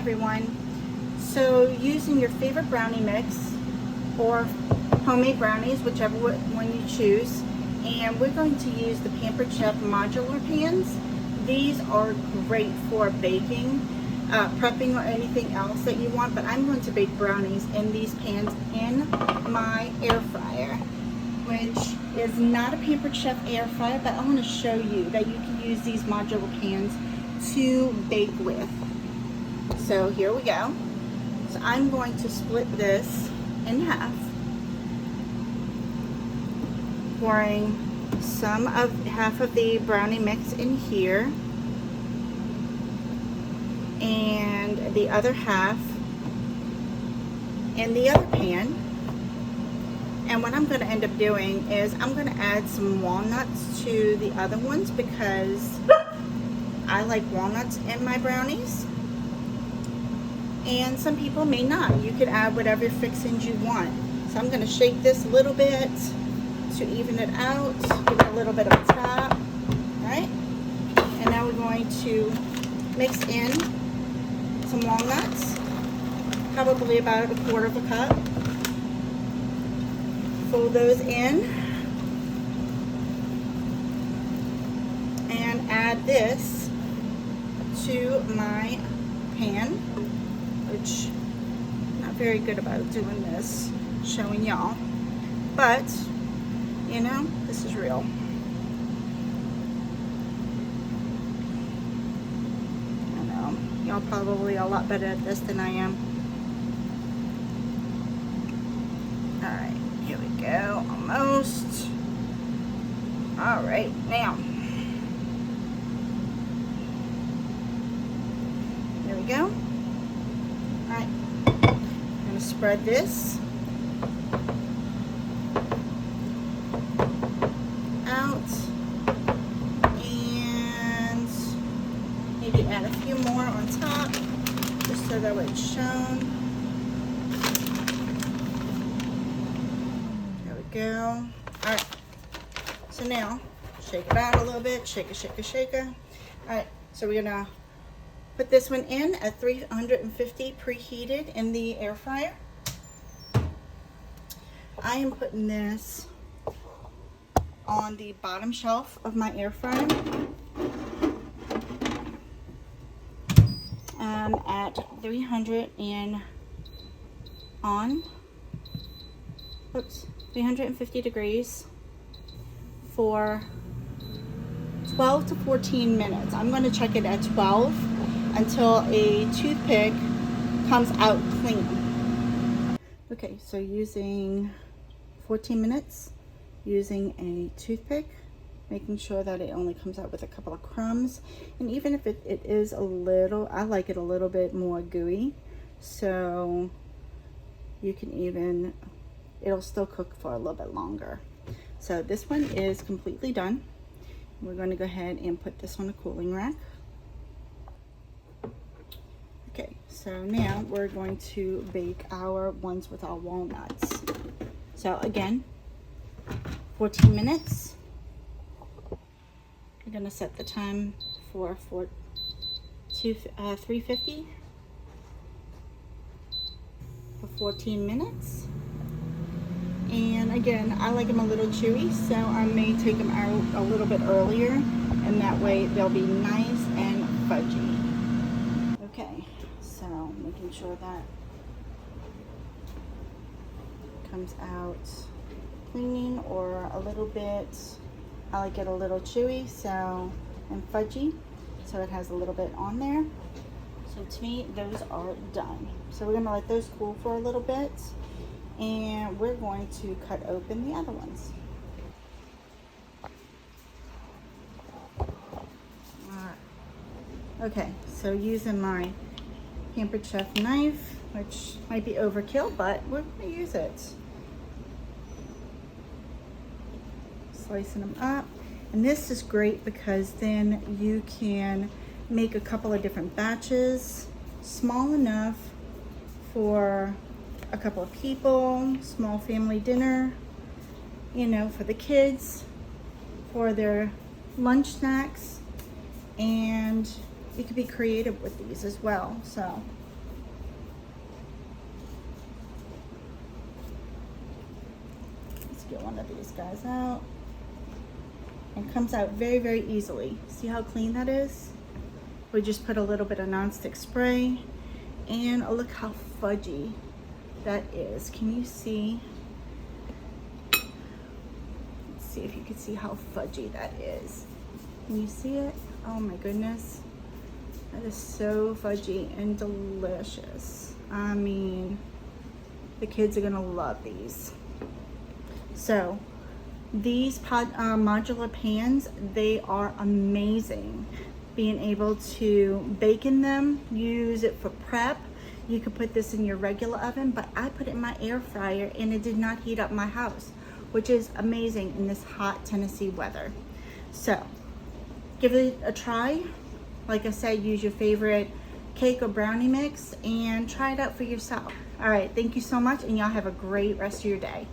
everyone. So using your favorite brownie mix or homemade brownies, whichever one you choose, and we're going to use the Pampered Chef modular pans. These are great for baking, prepping, or anything else that you want, but I'm going to bake brownies in these pans in my air fryer, which is not a Pampered Chef air fryer, but I want to show you that you can use these modular pans to bake with. So here we go. So I'm going to split this in half, pouring half of the brownie mix in here and the other half in the other pan. And what I'm going to end up doing is I'm going to add some walnuts to the other ones because I like walnuts in my brownies, and some people may not. You could add whatever fixings you want. So I'm going to shake this a little bit to even it out, give it a little bit of a tap. All right, and now we're going to mix in some walnuts, probably about 1/4 cup. Fold those in and add this to my pan, which I'm not very good about doing this, showing y'all, but you know, this is real. I know, y'all probably a lot better at this than I am. All right, here we go, almost. All right, now, there we go. All right, I'm gonna spread this out and maybe add a few more on top just so that way it's shown. There we go. All right, so now shake it out a little bit, shake it, shake it, shake it. All right, so we're gonna put this one in at 350 preheated in the air fryer. I am putting this on the bottom shelf of my air fryer at 350 degrees for 12 to 14 minutes. I'm going to check it at 12 until a toothpick comes out clean. Okay, so using 14 minutes, using a toothpick, making sure that it only comes out with a couple of crumbs. And even if it is a little, I like it a little bit more gooey, so you can even, it'll still cook for a little bit longer. So this one is completely done. We're going to go ahead and put this on a cooling rack. Okay, so now we're going to bake our ones with our walnuts. So again, 14 minutes. I'm going to set the time for 350 for 14 minutes. And again, I like them a little chewy, so I may take them out a little bit earlier, and that way they'll be nice and fudgy. Okay, so making sure that comes out clean or a little bit, I like it a little chewy and fudgy, so it has a little bit on there. So to me, those are done. So we're gonna let those cool for a little bit, and we're going to cut open the other ones. Alright. Okay, so using my Pampered Chef knife, which might be overkill, but we're gonna use it. Slicing them up. And this is great because then you can make a couple of different batches, small enough for a couple of people, small family dinner, you know, for the kids, for their lunch snacks, and you could be creative with these as well. So get one of these guys out. And comes out very, very easily. See how clean that is? We just put a little bit of nonstick spray, and look how fudgy that is. Can you see? Let's see if you can see how fudgy that is. Can you see it? Oh my goodness. That is so fudgy and delicious. I mean, the kids are gonna love these. So these modular pans, they are amazing. Being able to bake in them, use it for prep. You could put this in your regular oven, but I put it in my air fryer and it did not heat up my house, which is amazing in this hot Tennessee weather. So give it a try. Like I said, use your favorite cake or brownie mix and try it out for yourself. All right, thank you so much, and y'all have a great rest of your day.